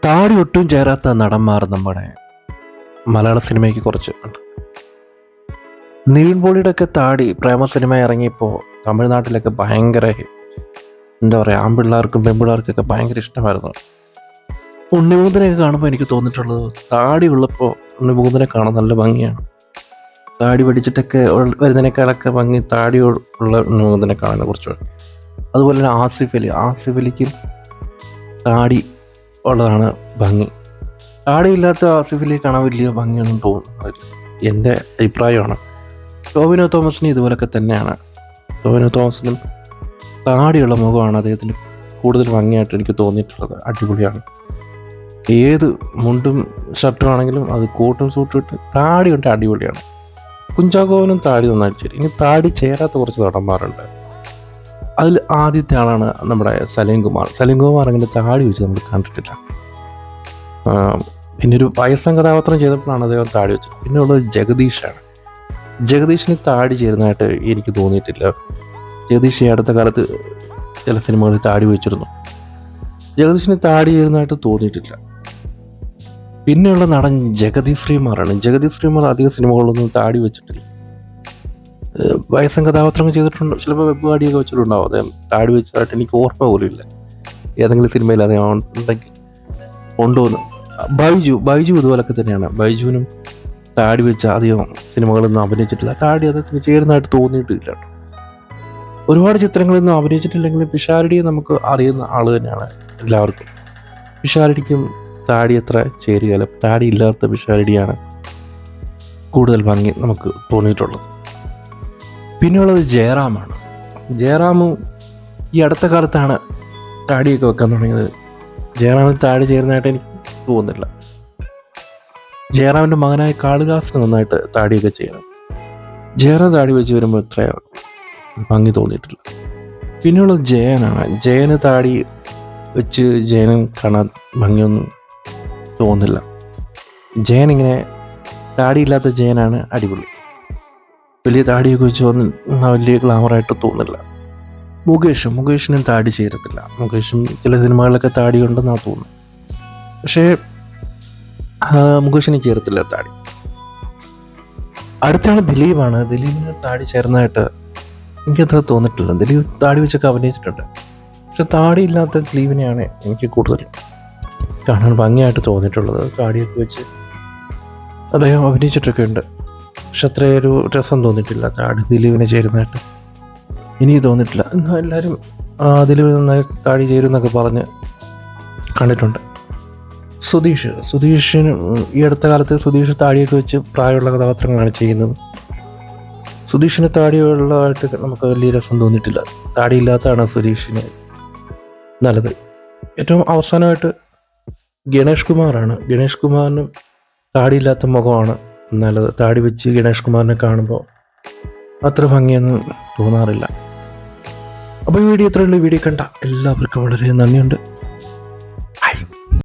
താടി ഒട്ടും ചേരാത്ത നടന്മാർ നമ്മുടെ മലയാള സിനിമയ്ക്ക് കുറച്ച് ഉണ്ട്. നിവിൻ പോളിയുടെയൊക്കെ താടി പ്രേമ സിനിമ ഇറങ്ങിയപ്പോൾ തമിഴ്നാട്ടിലൊക്കെ ഭയങ്കര എന്താ പറയുക, ആൺപിള്ളേർക്കും പെൺപിള്ളേർക്കൊക്കെ ഭയങ്കര ഇഷ്ടമായിരുന്നു. ഉണ്ണിമുകുന്ദനെയൊക്കെ കാണുമ്പോൾ എനിക്ക് തോന്നിയിട്ടുള്ളത് താടി ഉള്ളപ്പോൾ ഉണ്ണിമുകുന്ദനെ കാണാൻ നല്ല ഭംഗിയാണ്. താടി പഠിച്ചിട്ടൊക്കെ വരുന്നതിനേക്കാളൊക്കെ ഭംഗി താടി ഉള്ള ഉണ്ണിമുകുന്ദനെ കാണാൻ കുറച്ച്. അതുപോലെ തന്നെ ആസിഫ് അലിക്കും താടി ഉള്ളതാണ് ഭംഗി. താടിയില്ലാത്ത ആസിഫ് അലിയെ കാണാൻ വലിയ ഭംഗിയൊന്നും തോന്നുന്നില്ല, എൻ്റെ അഭിപ്രായമാണ്. ടോവിനോ തോമസിന് ഇതുപോലൊക്കെ തന്നെയാണ്. ടോവിനോ തോമസിനും താടിയുള്ള മുഖമാണ് അദ്ദേഹത്തിന് കൂടുതൽ ഭംഗിയായിട്ട് എനിക്ക് തോന്നിയിട്ടുള്ളത്. അടിപൊളിയാണ്. ഏത് മുണ്ടും ഷർട്ടും ആണെങ്കിലും അത് കോട്ടും സൂട്ടും ഇട്ട് താടി കൊണ്ട് അടിപൊളിയാണ്. കുഞ്ചാക്കോവനും താടി നന്നായിട്ട് ചേരും. ഇനി താടി ചേരാത്ത കുറച്ച് നടന്മാരുണ്ട്. അതിൽ ആദ്യത്തെ ആളാണ് നമ്മുടെ സലീം കുമാർ. അങ്ങനെ താടി വെച്ച് നമ്മൾ കണ്ടിട്ടില്ല. പിന്നെ ഒരു വയസ്സൻ കഥാപാത്രം ചെയ്തപ്പോഴാണ് അദ്ദേഹം താടി വെച്ചത്. പിന്നെ ഉള്ളത് ജഗദീഷാണ്. ജഗദീഷിന് താടി ചേരുന്നതായിട്ട് എനിക്ക് തോന്നിയിട്ടില്ല. ജഗദീഷ് ഈ അടുത്ത കാലത്ത് ചില സിനിമകളിൽ താടി വെച്ചിരുന്നു. ജഗദീഷിന് താടി ചേരുന്നതായിട്ട് തോന്നിയിട്ടില്ല. പിന്നെയുള്ള നടൻ ജഗതി ശ്രീകുമാറാണ്. ജഗതി ശ്രീകുമാർ അധിക സിനിമകളിലൊന്നും താടി വെച്ചിട്ടില്ല. വയസ്സൻ കഥാപാത്രങ്ങൾ ചെയ്തിട്ടുണ്ട്, ചിലപ്പോൾ വെബ് താടിയൊക്കെ വെച്ചിട്ടുണ്ടാവും. അദ്ദേഹം താടി വെച്ചതായിട്ട് എനിക്ക് ഓർമ്മ പോലും ഇല്ല. ഏതെങ്കിലും സിനിമയിൽ അദ്ദേഹം ഉണ്ടെങ്കിൽ കൊണ്ടുവന്നു. ബൈജു ഇതുപോലൊക്കെ തന്നെയാണ്. ബൈജുവിനും താടി വെച്ച് അധികം സിനിമകളൊന്നും അഭിനയിച്ചിട്ടില്ല. താടി അദ്ദേഹത്തിന് ചേരുന്നതായിട്ട് തോന്നിയിട്ടില്ല. ഒരുപാട് ചിത്രങ്ങളൊന്നും അഭിനയിച്ചിട്ടില്ലെങ്കിലും പിഷാരടിയെ നമുക്ക് അറിയുന്ന ആൾ തന്നെയാണ് എല്ലാവർക്കും. പിഷാരടിക്കും താടി അത്ര ചേരുകയില്ല. താടി ഇല്ലാത്ത പിഷാരടിയാണ് കൂടുതൽ ഭംഗി നമുക്ക് തോന്നിയിട്ടുള്ളത്. പിന്നെയുള്ളത് ജയറാമാണ്. ജയറാമും ഈ അടുത്ത കാലത്താണ് താടിയൊക്കെ വെക്കാൻ തുടങ്ങിയത്. ജയറാമിന് താടി ചേരുന്നതായിട്ട് എനിക്ക് തോന്നുന്നില്ല. ജയറാമിൻ്റെ മകനായ കാളിദാസിന് നന്നായിട്ട് താടിയൊക്കെ ചെയ്യണം. ജയറാം താടി വെച്ച് വരുമ്പോൾ ഇത്ര ഭംഗി തോന്നിയിട്ടില്ല. പിന്നെയുള്ളത് ജയനാണ്. ജയന് താടി വെച്ച് ജയനും കാണാൻ ഭംഗിയൊന്നും തോന്നില്ല. ജയൻ ഇങ്ങനെ താടിയില്ലാത്ത ജയനാണ് അടിപൊളി. വലിയ താടിയൊക്കെ വെച്ച് വന്ന് വലിയ ഗ്ലാമറായിട്ട് തോന്നില്ല. മുകേഷിനും താടി ചേരത്തില്ല. മുകേഷും ചില സിനിമകളിലൊക്കെ താടി ഉണ്ടെന്നാണ് തോന്നുന്നത്. പക്ഷേ മുകേഷിന് ചേരത്തില്ല താടി. അടുത്താണ് ദിലീപാണ്. ദിലീപിന് താടി ചേർന്നതായിട്ട് എനിക്കത്ര തോന്നിയിട്ടില്ല. ദിലീപ് താടി വെച്ചൊക്കെ അഭിനയിച്ചിട്ടുണ്ട്. പക്ഷെ താടിയില്ലാത്ത ദിലീപിനെയാണ് എനിക്ക് കൂടുതൽ കാണാൻ ഭംഗിയായിട്ട് തോന്നിയിട്ടുള്ളത്. താടിയൊക്കെ വെച്ച് അദ്ദേഹം അഭിനയിച്ചിട്ടൊക്കെ ഉണ്ട്. പക്ഷെ അത്രയൊരു രസം തോന്നിയിട്ടില്ല താടി ദിലീപിനെ ചേരുന്നതായിട്ട് എനിക്ക് തോന്നിയിട്ടില്ല. എന്നാൽ എല്ലാവരും ദിലീപ് നന്നായി താടി ചേരുന്നൊക്കെ പറഞ്ഞ് കണ്ടിട്ടുണ്ട്. സുധീഷിന് ഈ അടുത്ത കാലത്ത് സുധീഷ് താടിയൊക്കെ വെച്ച് പ്രായമുള്ള കഥാപാത്രങ്ങളാണ് ചെയ്യുന്നത്. സുധീഷിന് താടിയുള്ളതായിട്ട് നമുക്ക് വലിയ രസം തോന്നിയിട്ടില്ല. താടിയില്ലാത്തതാണ് സുധീഷിന് നല്ലത്. ഏറ്റവും അവസാനമായിട്ട് ഗണേഷ് കുമാറാണ്. ഗണേഷ് കുമാറിനും താടിയില്ലാത്ത മുഖമാണ് നല്ലത്. താടി വെച്ച് ഗണേഷ് കുമാറിനെ കാണുമ്പോൾ അത്ര ഭംഗിയൊന്നും തോന്നാറില്ല. അപ്പോൾ ഈ വീഡിയോ ഇത്രയുള്ള വീഡിയോ കണ്ട എല്ലാവർക്കും വളരെ നന്ദിയുണ്ട്.